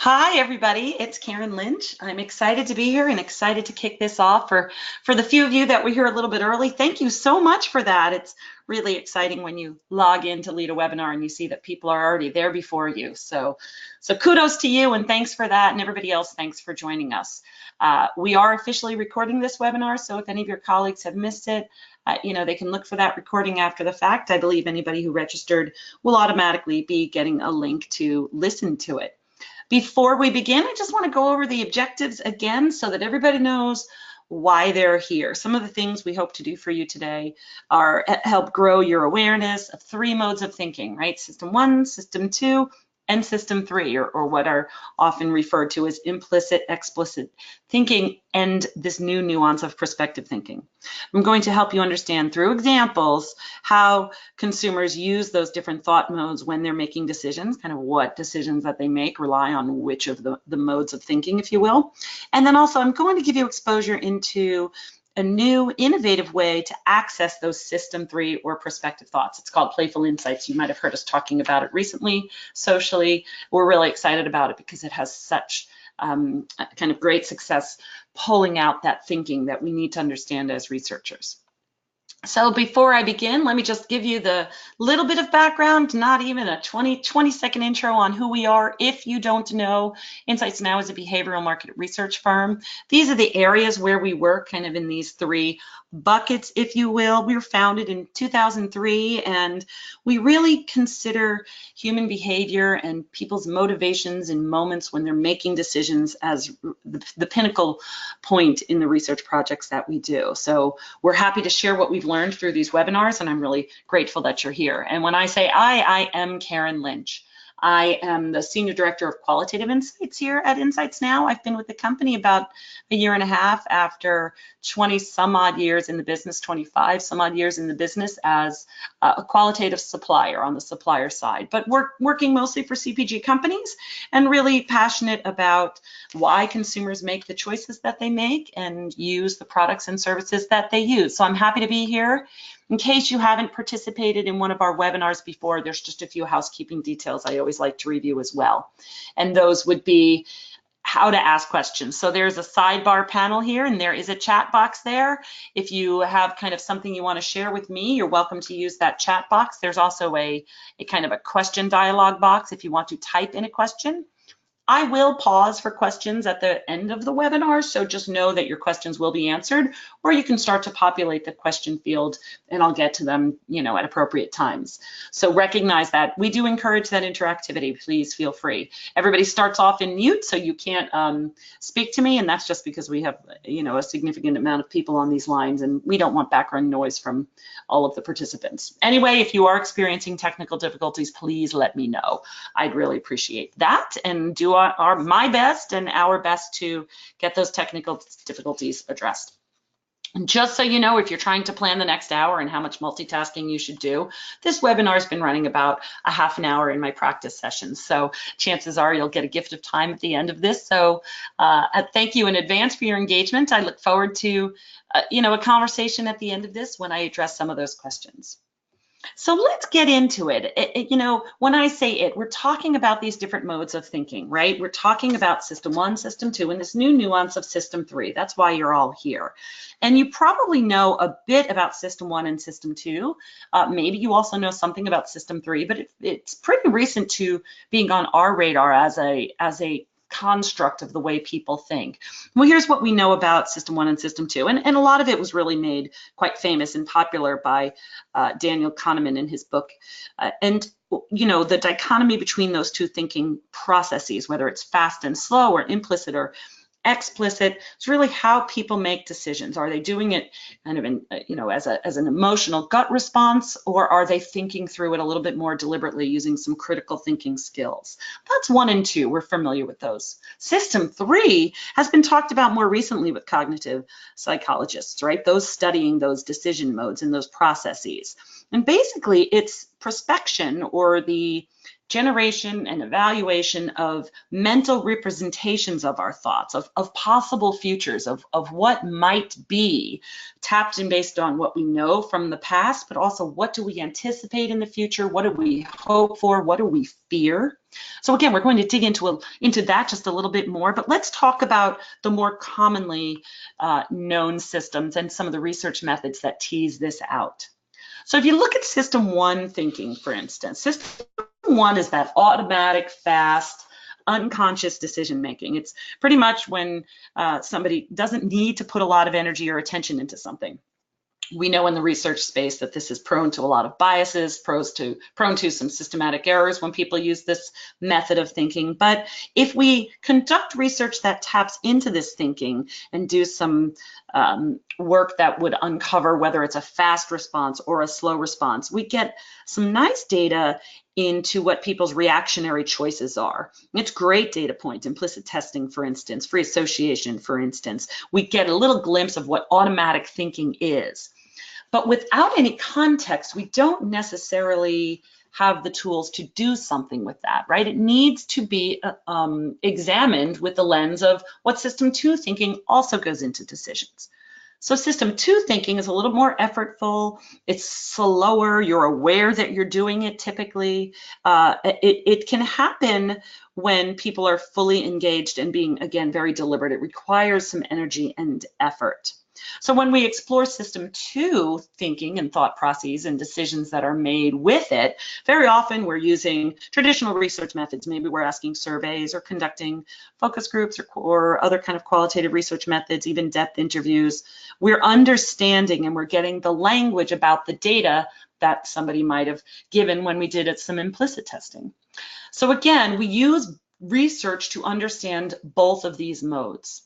Hi, everybody. It's Karen Lynch. I'm excited to be here and excited to kick this off. For the few of you that were here a little bit early, thank you so much for that. It's really exciting when you log in to lead a webinar and you see that people are already there before you. So kudos to you and thanks for that. And everybody else, thanks for joining us. We are officially recording this webinar, so if any of your colleagues have missed it, they can look for that recording after the fact. I believe anybody who registered will automatically be getting a link to listen to it. Before we begin, I just want to go over the objectives again so that everybody knows why they're here. Some of the things we hope to do for you today are help grow your awareness of three modes of thinking, right? System 1, System 2, and System 3, or what are often referred to as implicit, explicit thinking, and this new nuance of perspective thinking. I'm going to help you understand through examples how consumers use those different thought modes when they're making decisions, kind of what decisions that they make rely on which of the modes of thinking, if you will. And then also I'm going to give you exposure into a new innovative way to access those System 3 or perspective thoughts. It's called PlayFULL Insights. You might have heard us talking about it recently, socially. We're really excited about it because it has such kind of great success pulling out that thinking that we need to understand as researchers. So before I begin, let me just give you the little bit of background, not even a 20-second intro on who we are. If you don't know, Insights Now is a behavioral market research firm. These are the areas where we work, kind of in these three buckets, if you will. We were founded in 2003, and we really consider human behavior and people's motivations in moments when they're making decisions as the pinnacle point in the research projects that we do. So we're happy to share what we've learned through these webinars, and I'm really grateful that you're here. And when I say I am Karen Lynch. I am the Senior Director of Qualitative Insights here at Insights Now. I've been with the company about a year and a half after 20 some odd years in the business, 25 some odd years in the business as a qualitative supplier on the supplier side, but working mostly for CPG companies and really passionate about why consumers make the choices that they make and use the products and services that they use. So I'm happy to be here. In case you haven't participated in one of our webinars before, there's just a few housekeeping details I always like to review as well. And those would be how to ask questions. So there's a sidebar panel here and there is a chat box there. If you have kind of something you want to share with me, you're welcome to use that chat box. There's also a kind of a question dialog box if you want to type in a question. I will pause for questions at the end of the webinar, so just know that your questions will be answered, or you can start to populate the question field and I'll get to them, at appropriate times. So recognize that we do encourage that interactivity. Please feel free. Everybody starts off in mute, so you can't speak to me, and that's just because we have, a significant amount of people on these lines, and we don't want background noise from all of the participants. Anyway, if you are experiencing technical difficulties, please let me know. I'd really appreciate that and do my best and our best to get those technical difficulties addressed. And just so you know, if you're trying to plan the next hour and how much multitasking you should do, this webinar has been running about a half an hour in my practice sessions. So chances are you'll get a gift of time at the end of this. So thank you in advance for your engagement. I look forward to, a conversation at the end of this when I address some of those questions. So let's get into it. When I say it, we're talking about these different modes of thinking, right? We're talking about System 1, System 2, and this new nuance of System 3. That's why you're all here. And you probably know a bit about System 1 and System 2. Maybe you also know something about System 3, but it's pretty recent to being on our radar as a construct of the way people think. Well, here's what we know about System 1 and System 2, and a lot of it was really made quite famous and popular by Daniel Kahneman in his book. The dichotomy between those two thinking processes, whether it's fast and slow or implicit or explicit, it's really how people make decisions. Are they doing it kind of in, as an emotional gut response, or are they thinking through it a little bit more deliberately using some critical thinking skills? That's 1 and 2. We're familiar with those. System 3 has been talked about more recently with cognitive psychologists, right? Those studying those decision modes and those processes. And basically, it's prospection, or the generation and evaluation of mental representations of our thoughts, of possible futures, of what might be, tapped in based on what we know from the past, but also what do we anticipate in the future, what do we hope for, what do we fear. So again, we're going to dig into that just a little bit more, but let's talk about the more commonly known systems and some of the research methods that tease this out. So if you look at system one thinking, for instance, system one is that automatic, fast, unconscious decision making. It's pretty much when somebody doesn't need to put a lot of energy or attention into something. We know in the research space that this is prone to a lot of biases, prone to some systematic errors when people use this method of thinking. But if we conduct research that taps into this thinking and do some work that would uncover whether it's a fast response or a slow response, we get some nice data into what people's reactionary choices are. It's great data point, implicit testing, for instance, free association, for instance. We get a little glimpse of what automatic thinking is. But without any context, we don't necessarily have the tools to do something with that, right? It needs to be examined with the lens of what system two thinking also goes into decisions. So system two thinking is a little more effortful, it's slower, you're aware that you're doing it typically. It can happen when people are fully engaged and being, again, very deliberate. It requires some energy and effort. So when we explore system two thinking and thought processes and decisions that are made with it, very often we're using traditional research methods. Maybe we're asking surveys or conducting focus groups or other kind of qualitative research methods, even depth interviews. We're understanding and we're getting the language about the data that somebody might have given when we did some implicit testing. So again, we use research to understand both of these modes.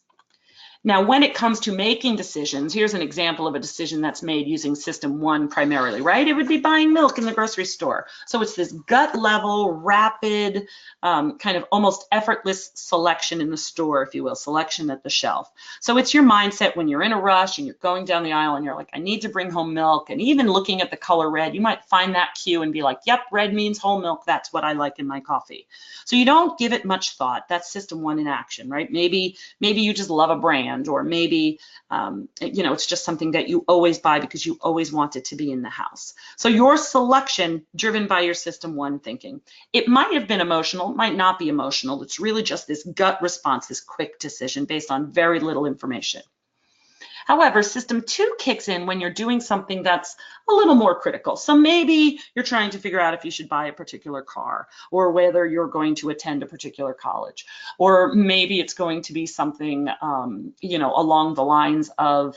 Now, when it comes to making decisions, here's an example of a decision that's made using system one primarily, right? It would be buying milk in the grocery store. So it's this gut level, rapid, kind of almost effortless selection in the store, if you will, selection at the shelf. So it's your mindset when you're in a rush and you're going down the aisle and you're like, I need to bring home milk. And even looking at the color red, you might find that cue and be like, yep, red means whole milk. That's what I like in my coffee. So you don't give it much thought. That's system one in action, right? Maybe you just love a brand, or maybe it's just something that you always buy because you always want it to be in the house. So your selection driven by your system one thinking. It might have been emotional, might not be emotional. It's really just this gut response, this quick decision based on very little information. However, system two kicks in when you're doing something that's a little more critical. So maybe you're trying to figure out if you should buy a particular car, or whether you're going to attend a particular college, or maybe it's going to be something, along the lines of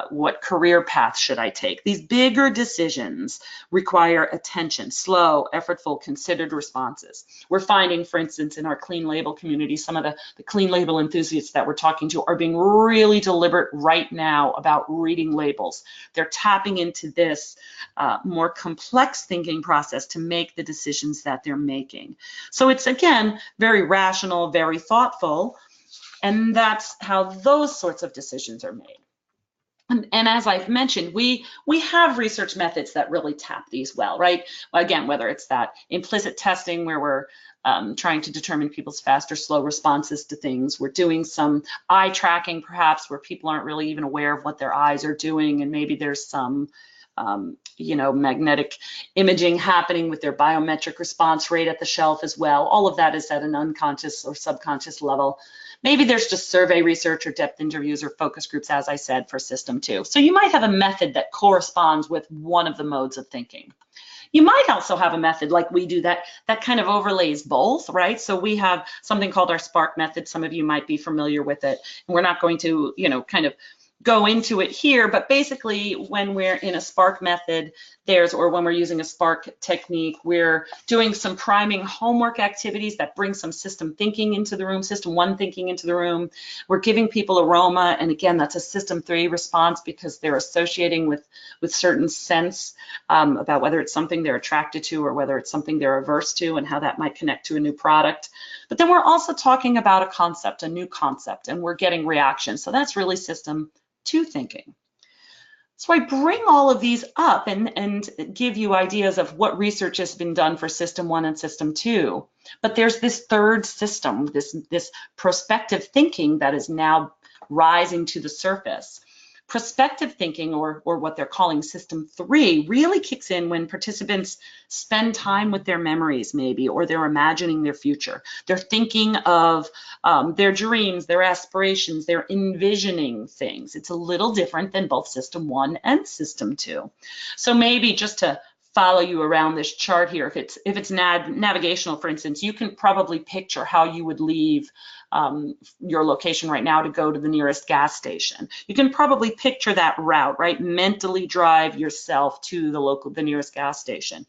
what career path should I take? These bigger decisions require attention, slow, effortful, considered responses. We're finding, for instance, in our clean label community, some of the clean label enthusiasts that we're talking to are being really deliberate right now about reading labels. They're tapping into this more complex thinking process to make the decisions that they're making. So it's, again, very rational, very thoughtful, and that's how those sorts of decisions are made. And as I've mentioned, we have research methods that really tap these well, right? Again, whether it's that implicit testing where we're trying to determine people's fast or slow responses to things. We're doing some eye tracking, perhaps, where people aren't really even aware of what their eyes are doing, and maybe there's some magnetic imaging happening with their biometric response rate at the shelf as well. All of that is at an unconscious or subconscious level. Maybe there's just survey research or depth interviews or focus groups, as I said, for system two. So you might have a method that corresponds with one of the modes of thinking. You might also have a method like we do that kind of overlays both, right? So we have something called our Spark method. Some of you might be familiar with it. And we're not going to, kind of go into it here, but basically when we're in a Spark method, or when we're using a Spark technique, we're doing some priming homework activities that bring some system thinking into the room, system one thinking into the room. We're giving people aroma, and again, that's a system three response because they're associating with certain sense about whether it's something they're attracted to or whether it's something they're averse to and how that might connect to a new product. But then we're also talking about a concept, a new concept, and we're getting reaction. So that's really system two thinking. So I bring all of these up and give you ideas of what research has been done for system 1 and system 2. But there's this third system, this prospective thinking that is now rising to the surface. Prospective thinking, or what they're calling system 3, really kicks in when participants spend time with their memories, maybe, or they're imagining their future. They're thinking of their dreams, their aspirations, they're envisioning things. It's a little different than both system 1 and system 2. So maybe just to follow you around this chart here, if it's navigational, for instance, you can probably picture how you would leave your location right now to go to the nearest gas station. You can probably picture that route, right? Mentally drive yourself to the nearest gas station.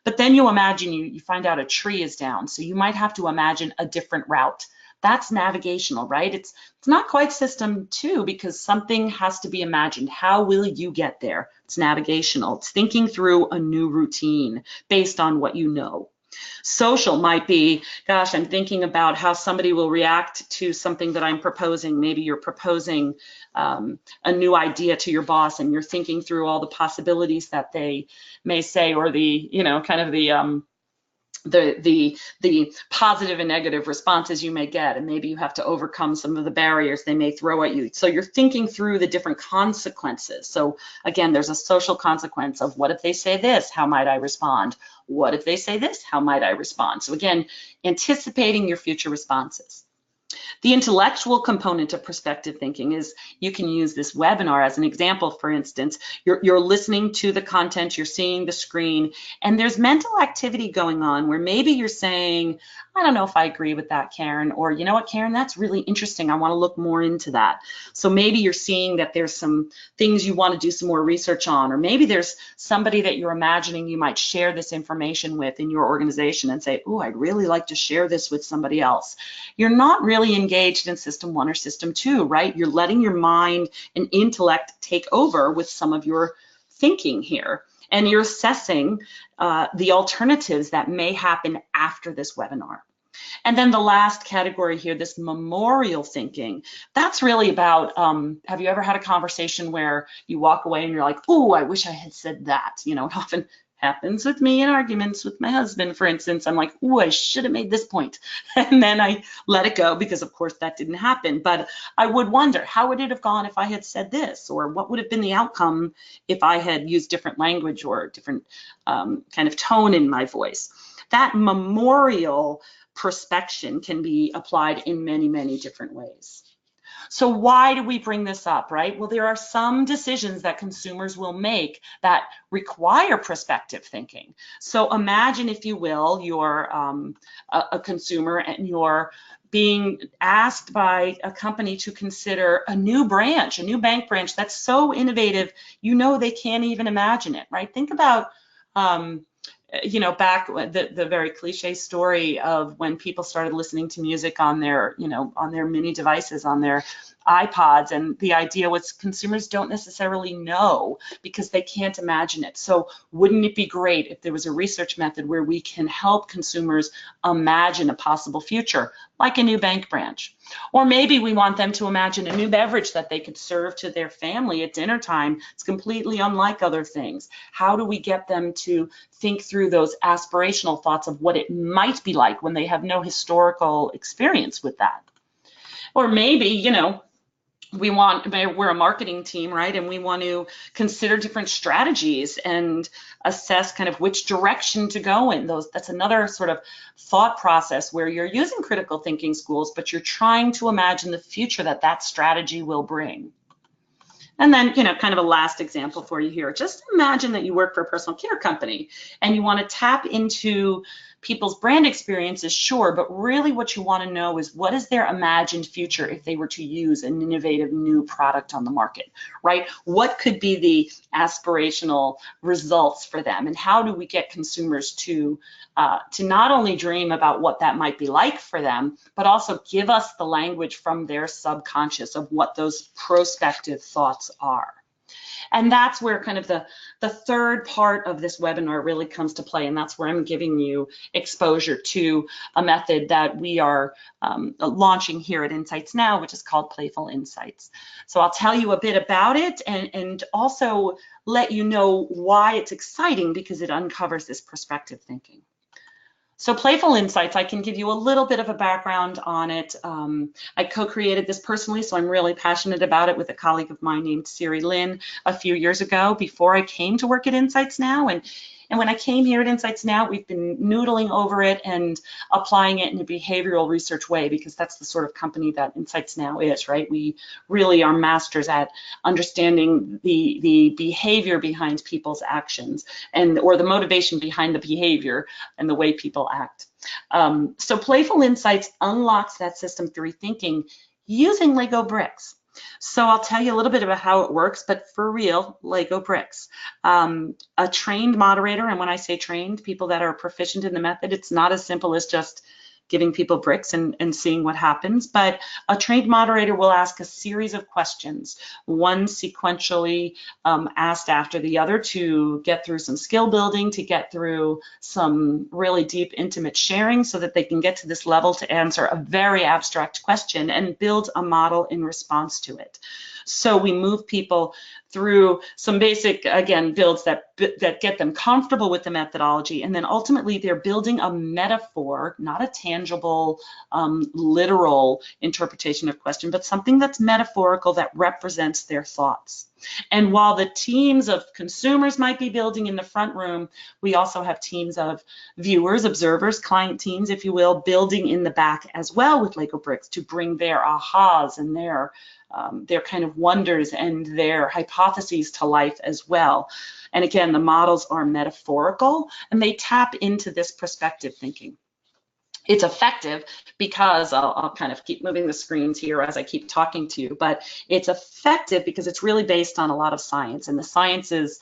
But then you imagine you find out a tree is down, so you might have to imagine a different route. That's navigational, right? It's not quite system 2 because something has to be imagined. How will you get there? It's navigational. It's thinking through a new routine based on what you know. Social might be, gosh, I'm thinking about how somebody will react to something that I'm proposing. Maybe you're proposing a new idea to your boss and you're thinking through all the possibilities that they may say, or the positive and negative responses you may get, and maybe you have to overcome some of the barriers they may throw at you. So you're thinking through the different consequences. So again, there's a social consequence of, what if they say this? How might I respond? What if they say this? How might I respond? So again, anticipating your future responses. The intellectual component of prospective thinking is, you can use this webinar as an example. For instance, you're listening to the content, you're seeing the screen, and there's mental activity going on where maybe you're saying, I don't know if I agree with that, Karen, or you know what, Karen, that's really interesting. I want to look more into that. So maybe you're seeing that there's some things you want to do some more research on, or maybe there's somebody that you're imagining you might share this information with in your organization and say, oh, I'd really like to share this with somebody else. You're not really engaged in system 1 or system 2, right? You're letting your mind and intellect take over with some of your thinking here. And you're assessing the alternatives that may happen after this webinar. And then the last category here, this memorial thinking, that's really about, have you ever had a conversation where you walk away and you're like, oh, I wish I had said that? You know, it often happens with me in arguments with my husband, for instance. I'm like, oh, I should have made this point. And then I let it go because, of course, that didn't happen. But I would wonder, how would it have gone if I had said this? Or what would have been the outcome if I had used different language or different kind of tone in my voice? That memorial prospection can be applied in many, many different ways. So why do we bring this up, right? Well, there are some decisions that consumers will make that require prospective thinking. So imagine, if you will, you're a consumer and you're being asked by a company to consider a new branch, a new bank branch that's so innovative, you know they can't even imagine it, right? Think about you know, back the very cliche story of when people started listening to music on their, you know, on their mini devices, on their iPods, and the idea was consumers don't necessarily know because they can't imagine it. So wouldn't it be great if there was a research method where we can help consumers imagine a possible future, like a new bank branch? Or maybe we want them to imagine a new beverage that they could serve to their family at dinner time. It's completely unlike other things. How do we get them to think through those aspirational thoughts of what it might be like when they have no historical experience with that? Or maybe, you know, we're a marketing team, right? And we want to consider different strategies and assess kind of which direction to go in. That's another sort of thought process where you're using critical thinking schools, but you're trying to imagine the future that strategy will bring. And then, you know, kind of a last example for you here. Just imagine that you work for a personal care company and you want to tap into people's brand experiences, sure, but really what you want to know is, what is their imagined future if they were to use an innovative new product on the market, right? What could be the aspirational results for them? And how do we get consumers to not only dream about what that might be like for them, but also give us the language from their subconscious of what those prospective thoughts are? And that's where kind of the third part of this webinar really comes to play, and that's where I'm giving you exposure to a method that we are launching here at Insights Now, which is called Playful Insights. So I'll tell you a bit about it and also let you know why it's exciting, because it uncovers this perspective thinking. So Playful Insights, I can give you a little bit of a background on it. I co-created this personally, so I'm really passionate about it with a colleague of mine named Lynch a few years ago before I came to work at Insights Now. And when I came here at Insights Now, we've been noodling over it and applying it in a behavioral research way, because that's the sort of company that Insights Now is, right? We really are masters at understanding the behavior behind people's actions or the motivation behind the behavior and the way people act. So Playful Insights unlocks that system 3 thinking using Lego bricks. So I'll tell you a little bit about how it works, but for real, Lego bricks. A trained moderator, and when I say trained, people that are proficient in the method, it's not as simple as just giving people bricks and seeing what happens, but a trained moderator will ask a series of questions, one sequentially asked after the other, to get through some skill building, to get through some really deep, intimate sharing, so that they can get to this level to answer a very abstract question and build a model in response to it. So we move people through some basic, again, builds that get them comfortable with the methodology, and then ultimately they're building a metaphor, not a tangible, literal interpretation of question, but something that's metaphorical that represents their thoughts. And while the teams of consumers might be building in the front room, we also have teams of viewers, observers, client teams, if you will, building in the back as well with Lego bricks to bring their ahas and their kind of wonders and their hypotheses to life as well. And again, the models are metaphorical and they tap into this perspective thinking. It's effective because I'll kind of keep moving the screens here as I keep talking to you, but it's effective because it's really based on a lot of science, and the science is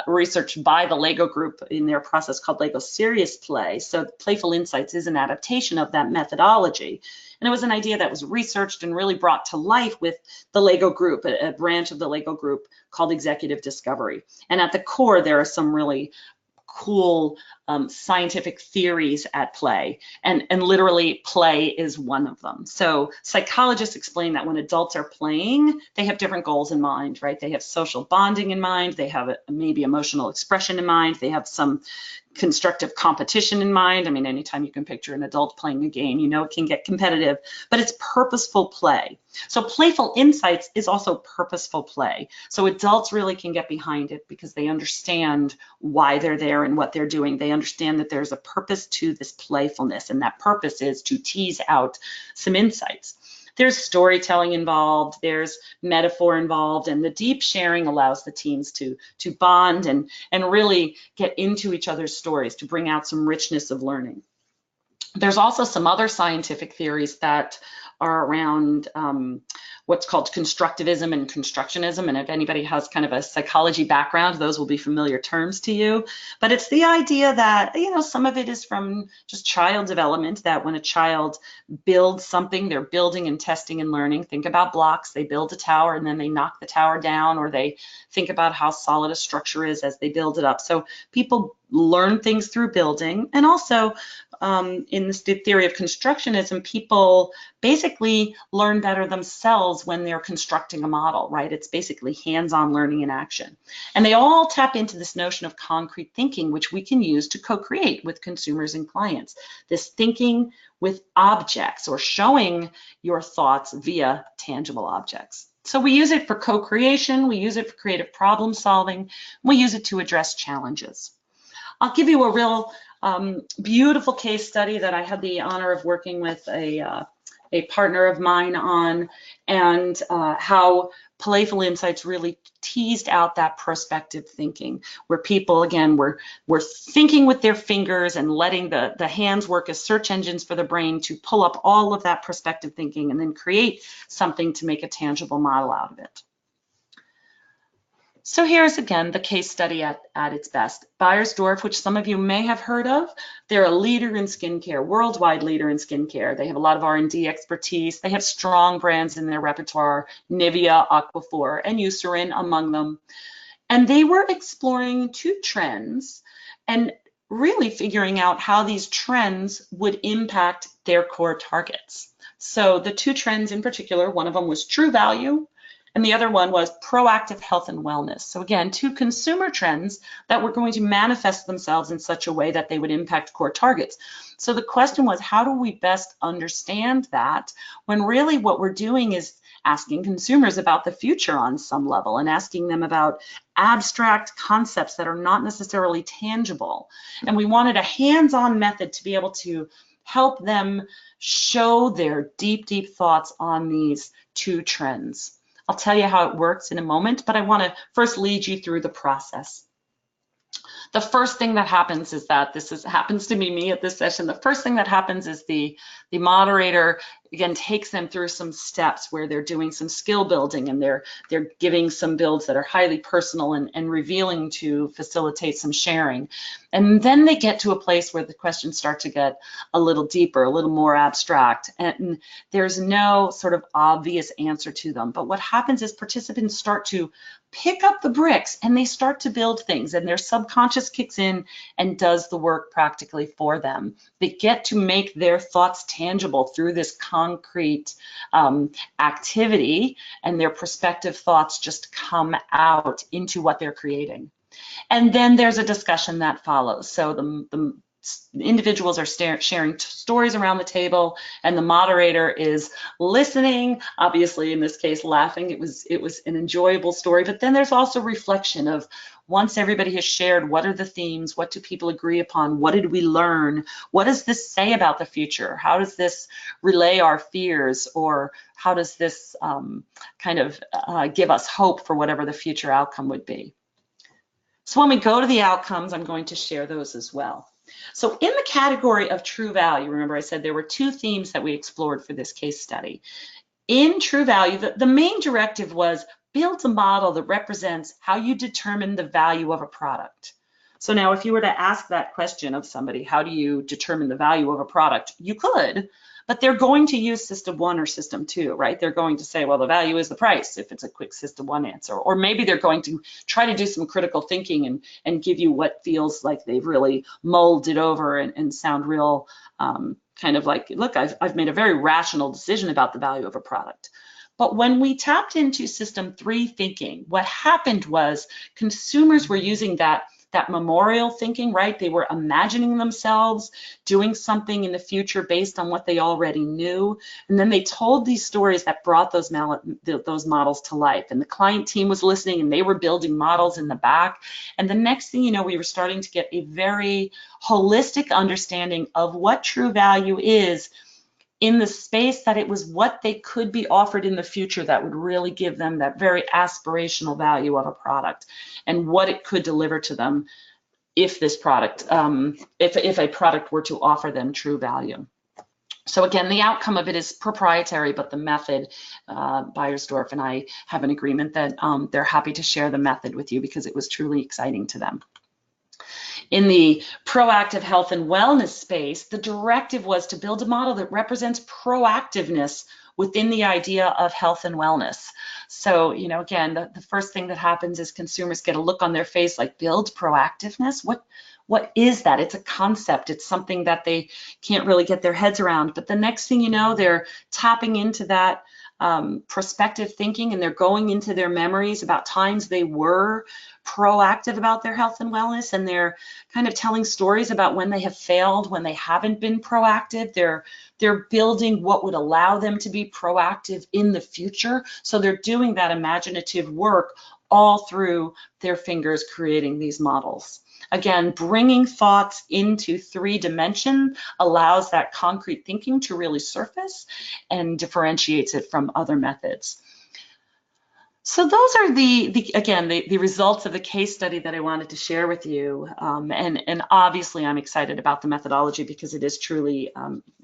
researched by the Lego group in their process called Lego Serious Play. So Playful Insights is an adaptation of that methodology. And it was an idea that was researched and really brought to life with the Lego group, a branch of the Lego group called Executive Discovery. And at the core, there are some really cool scientific theories at play, and literally play is one of them. So psychologists explain that when adults are playing, they have different goals in mind, right? They have social bonding in mind, they have maybe emotional expression in mind, they have some constructive competition in mind. I mean, anytime you can picture an adult playing a game, you know it can get competitive, but it's purposeful play. So Playful Insights is also purposeful play. So adults really can get behind it because they understand why they're there and what they're doing. They understand that there's a purpose to this playfulness, and that purpose is to tease out some insights. There's storytelling involved, there's metaphor involved, and the deep sharing allows the teams to bond and really get into each other's stories to bring out some richness of learning. There's also some other scientific theories that are around what's called constructivism and constructionism. And if anybody has kind of a psychology background, those will be familiar terms to you. But it's the idea that, you know, some of it is from just child development, that when a child builds something, they're building and testing and learning. Think about blocks. They build a tower and then they knock the tower down, or they think about how solid a structure is as they build it up. So people learn things through building. And also in this theory of constructionism, people basically learn better themselves when they're constructing a model, right? It's basically hands-on learning in action. And they all tap into this notion of concrete thinking, which we can use to co-create with consumers and clients. This thinking with objects, or showing your thoughts via tangible objects. So we use it for co-creation, we use it for creative problem solving, we use it to address challenges. I'll give you a real beautiful case study that I had the honor of working with a partner of mine on, and how Playful Insights really teased out that perspective thinking, where people, again, were thinking with their fingers and letting the hands work as search engines for the brain to pull up all of that perspective thinking and then create something to make a tangible model out of it. So here's again the case study at its best. Beiersdorf, which some of you may have heard of, they're a leader in skincare, worldwide leader in skincare. They have a lot of R&D expertise. They have strong brands in their repertoire, Nivea, Aquaphor, and Eucerin among them. And they were exploring two trends and really figuring out how these trends would impact their core targets. So the two trends in particular, one of them was true value, and the other one was proactive health and wellness. So again, two consumer trends that were going to manifest themselves in such a way that they would impact core targets. So the question was, how do we best understand that when really what we're doing is asking consumers about the future on some level and asking them about abstract concepts that are not necessarily tangible. And we wanted a hands-on method to be able to help them show their deep, deep thoughts on these two trends. I'll tell you how it works in a moment, but I want to first lead you through the process. The first thing that happens is that happens to be me at this session. The first thing that happens is the moderator again takes them through some steps where they're doing some skill building and they're giving some builds that are highly personal and revealing to facilitate some sharing. And then they get to a place where the questions start to get a little deeper, a little more abstract, and there's no sort of obvious answer to them. But what happens is participants start to pick up the bricks and they start to build things, and their subconscious kicks in and does the work practically for them. They get to make their thoughts tangible through this concrete activity, and their prospective thoughts just come out into what they're creating. And then there's a discussion that follows. So the individuals are sharing stories around the table, and the moderator is listening, obviously in this case laughing. It was an enjoyable story, but then there's also reflection of, once everybody has shared, what are the themes, what do people agree upon, what did we learn, what does this say about the future, how does this relay our fears, or how does this give us hope for whatever the future outcome would be. So when we go to the outcomes, I'm going to share those as well. So in the category of true value, remember I said there were two themes that we explored for this case study. In true value, the main directive was build a model that represents how you determine the value of a product. So now if you were to ask that question of somebody, how do you determine the value of a product? You could, but they're going to use system one or system two, right? They're going to say, well, the value is the price if it's a quick system one answer. Or maybe they're going to try to do some critical thinking and give you what feels like they've really mulled it over and sound real kind of like, look, I've made a very rational decision about the value of a product. But when we tapped into system three thinking, what happened was consumers were using that memorial thinking, right? They were imagining themselves doing something in the future based on what they already knew. And then they told these stories that brought those models to life. And the client team was listening and they were building models in the back. And the next thing you know, we were starting to get a very holistic understanding of what true value is, in the space that it was what they could be offered in the future that would really give them that very aspirational value of a product and what it could deliver to them if this product, if a product were to offer them true value. So again, the outcome of it is proprietary, but the method, Beiersdorf and I have an agreement that they're happy to share the method with you because it was truly exciting to them. In the proactive health and wellness space, the directive was to build a model that represents proactiveness within the idea of health and wellness. So, you know, again, the first thing that happens is consumers get a look on their face like, build proactiveness? What is that? It's a concept. It's something that they can't really get their heads around. But the next thing you know, they're tapping into that prospective thinking, and they're going into their memories about times they were proactive about their health and wellness, and they're kind of telling stories about when they have failed, when they haven't been proactive. They're building what would allow them to be proactive in the future. So they're doing that imaginative work all through their fingers creating these models. Again, bringing thoughts into 3 dimension allows that concrete thinking to really surface and differentiates it from other methods. So those are the results of the case study that I wanted to share with you. And obviously I'm excited about the methodology because it is truly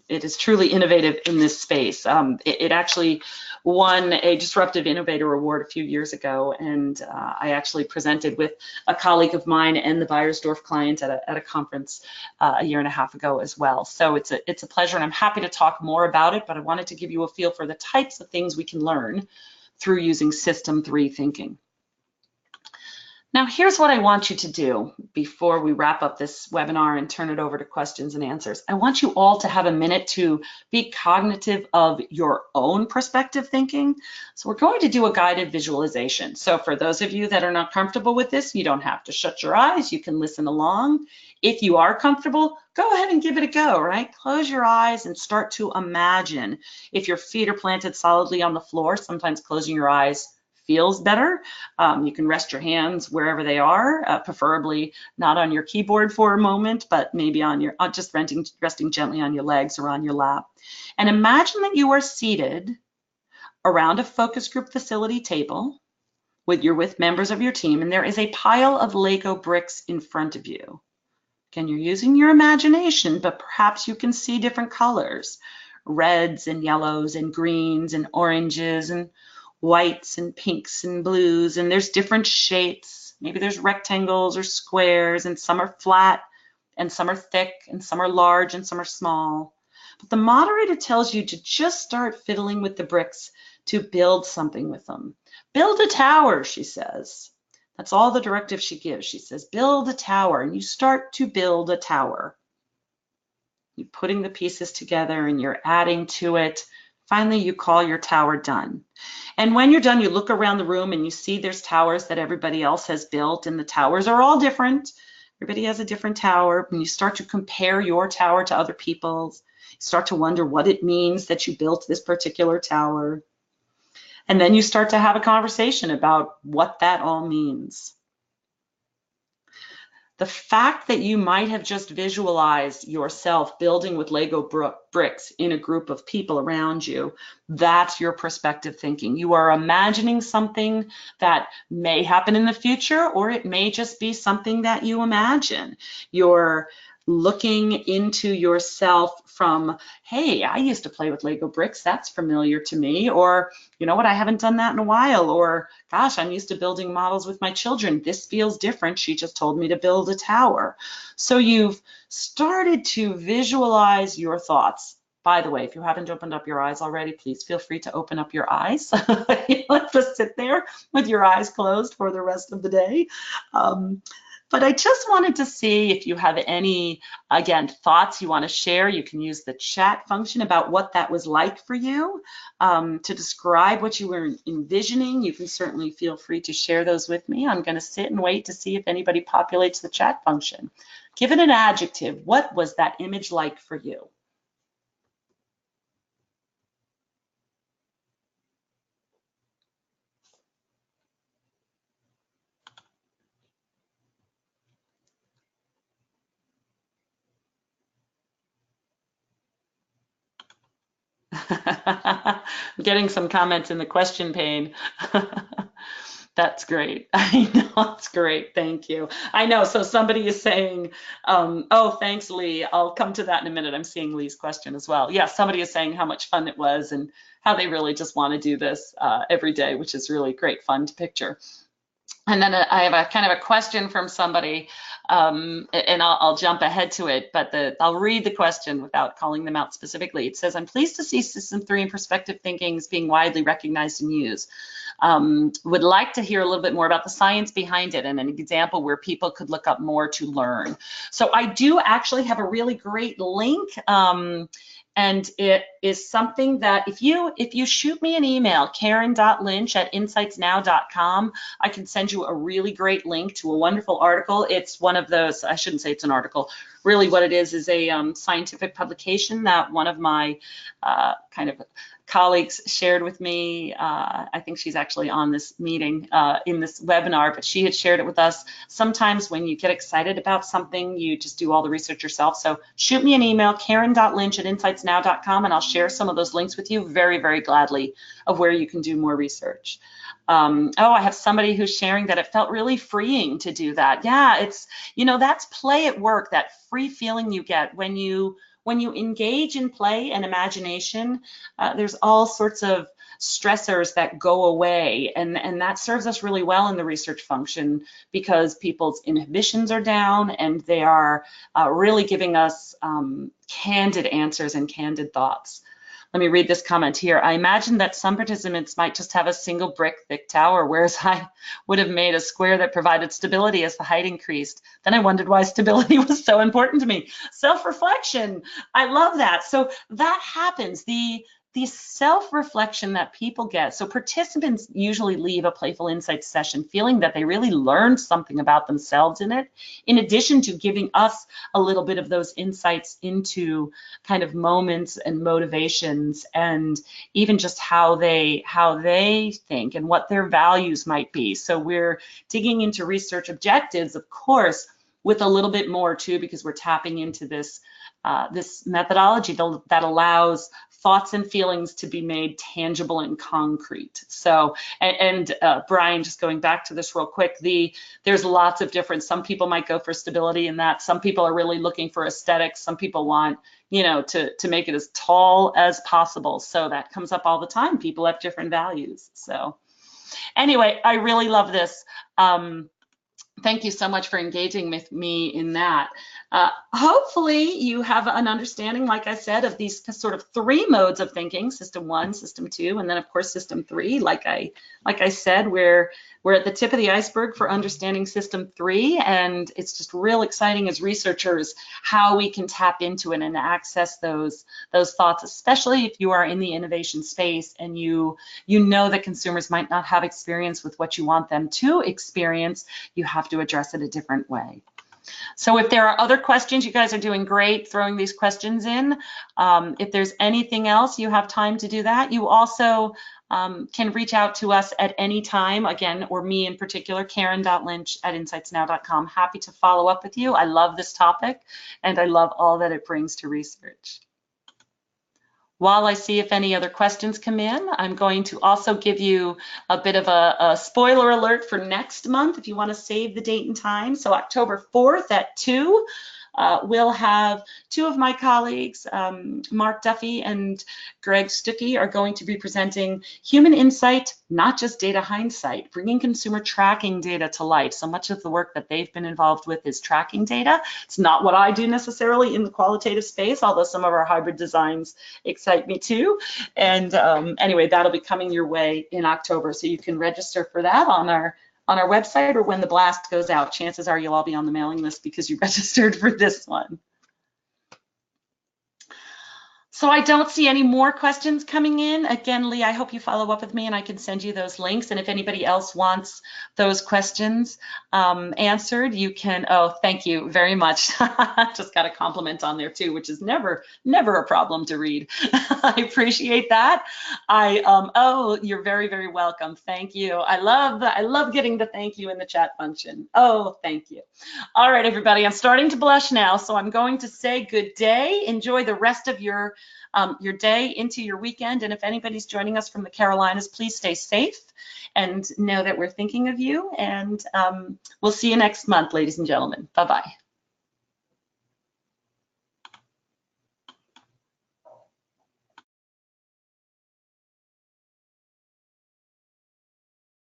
innovative in this space. It actually won a Disruptive Innovator Award a few years ago, and I actually presented with a colleague of mine and the Beiersdorf client at a conference a year and a half ago as well. So it's a pleasure, and I'm happy to talk more about it, but I wanted to give you a feel for the types of things we can learn through using System 3 thinking. Now, here's what I want you to do before we wrap up this webinar and turn it over to questions and answers. I want you all to have a minute to be cognitive of your own perspective thinking. So we're going to do a guided visualization. So for those of you that are not comfortable with this, you don't have to shut your eyes. You can listen along. If you are comfortable, go ahead and give it a go, right? Close your eyes and start to imagine. If your feet are planted solidly on the floor, sometimes closing your eyes feels better. You can rest your hands wherever they are, preferably not on your keyboard for a moment, but maybe on your just resting gently on your legs or on your lap. And imagine that you are seated around a focus group facility table you're with members of your team, and there is a pile of Lego bricks in front of you. Again, you're using your imagination, but perhaps you can see different colors, reds and yellows and greens and oranges and whites and pinks and blues, and there's different shapes. Maybe there's rectangles or squares, and some are flat and some are thick and some are large and some are small. But the moderator tells you to just start fiddling with the bricks to build something with them. Build a tower, she says. That's all the directive she gives. She says, build a tower, and you start to build a tower. You're putting the pieces together and you're adding to it. Finally, you call your tower done. And when you're done, you look around the room and you see there's towers that everybody else has built, and the towers are all different. Everybody has a different tower, and you start to compare your tower to other people's. You start to wonder what it means that you built this particular tower. And then you start to have a conversation about what that all means. The fact that you might have just visualized yourself building with Lego bricks in a group of people around you, that's your perspective thinking. You are imagining something that may happen in the future, or it may just be something that you imagine. You're looking into yourself from, hey, I used to play with Lego bricks, that's familiar to me, or you know what, I haven't done that in a while, or gosh, I'm used to building models with my children, this feels different, she just told me to build a tower. So you've started to visualize your thoughts. By the way, if you haven't opened up your eyes already, please feel free to open up your eyes. You don't have to sit there with your eyes closed for the rest of the day. But I just wanted to see if you have any, again, thoughts you want to share. You can use the chat function about what that was like for you to describe what you were envisioning. You can certainly feel free to share those with me. I'm going to sit and wait to see if anybody populates the chat function. Give it an adjective. What was that image like for you? I'm getting some comments in the question pane. That's great. I know, it's great. Thank you. I know. So somebody is saying, oh, thanks, Lee. I'll come to that in a minute. I'm seeing Lee's question as well. Yeah, somebody is saying how much fun it was and how they really just want to do this every day, which is really great fun to picture. And then I have a kind of a question from somebody, and I'll jump ahead to it, but I'll read the question without calling them out specifically. It says, I'm pleased to see System 3 and perspective thinking is being widely recognized and used. Would like to hear a little bit more about the science behind it and an example where people could look up more to learn. So I do actually have a really great link. And it is something that if you shoot me an email, karen.lynch@insightsnow.com, I can send you a really great link to a wonderful article. It's one of those, I shouldn't say it's an article, really what it is a scientific publication that one of my kind of colleagues shared with me, I think she's actually on this meeting in this webinar, but she had shared it with us. Sometimes when you get excited about something, you just do all the research yourself. So shoot me an email, karen.lynch@insightsnow.com, and I'll share some of those links with you very, very gladly of where you can do more research. Oh, I have somebody who's sharing that it felt really freeing to do that. Yeah, it's, that's play at work, that free feeling you get when you engage in play and imagination. There's all sorts of stressors that go away, and that serves us really well in the research function because people's inhibitions are down and they are really giving us candid answers and candid thoughts. Let me read this comment here. I imagine that some participants might just have a single brick thick tower, whereas I would have made a square that provided stability as the height increased. Then I wondered why stability was so important to me. Self-reflection. I love that. So that happens. The self-reflection that people get. So participants usually leave a Playful Insights session feeling that they really learned something about themselves in it, in addition to giving us a little bit of those insights into kind of moments and motivations and even just how they think and what their values might be. So we're digging into research objectives, of course, with a little bit more too, because we're tapping into this this methodology that allows thoughts and feelings to be made tangible and concrete. So, and Brian, just going back to this real quick, there's lots of different, some people might go for stability in that, some people are really looking for aesthetics, some people want, to make it as tall as possible. So that comes up all the time. People have different values. So anyway, I really love this. Thank you so much for engaging with me in that. Hopefully you have an understanding, like I said, of these sort of three modes of thinking: system 1, system 2, and then of course system 3. Like I said, we're at the tip of the iceberg for understanding system 3, and it's just real exciting as researchers how we can tap into it and access those thoughts, especially if you are in the innovation space and you know that consumers might not have experience with what you want them to experience. You have to address it a different way. So if there are other questions, you guys are doing great throwing these questions in. If there's anything else, you have time to do that. You also can reach out to us at any time, again, or me in particular, karen.lynch@insightsnow.com. Happy to follow up with you. I love this topic and I love all that it brings to research. While I see if any other questions come in, I'm going to also give you a bit of a spoiler alert for next month if you want to save the date and time. So October 4th at 2, we'll have two of my colleagues, Mark Duffy and Greg Stuckey, are going to be presenting Human Insight, Not Just Data Hindsight, bringing consumer tracking data to life. So much of the work that they've been involved with is tracking data. It's not what I do necessarily in the qualitative space, although some of our hybrid designs excite me too. And anyway, that'll be coming your way in October. So you can register for that on our website or when the blast goes out. Chances are you'll all be on the mailing list because you registered for this one. So I don't see any more questions coming in. Again, Lee, I hope you follow up with me and I can send you those links. And if anybody else wants those questions answered, you can, oh, thank you very much. Just got a compliment on there too, which is never a problem to read. I appreciate that. Oh, you're very, very welcome. Thank you. I love getting the thank you in the chat function. Oh, thank you. All right, everybody, I'm starting to blush now, so I'm going to say good day. Enjoy the rest of your day into your weekend. And if anybody's joining us from the Carolinas, please stay safe and know that we're thinking of you. And we'll see you next month, ladies and gentlemen. Bye-bye.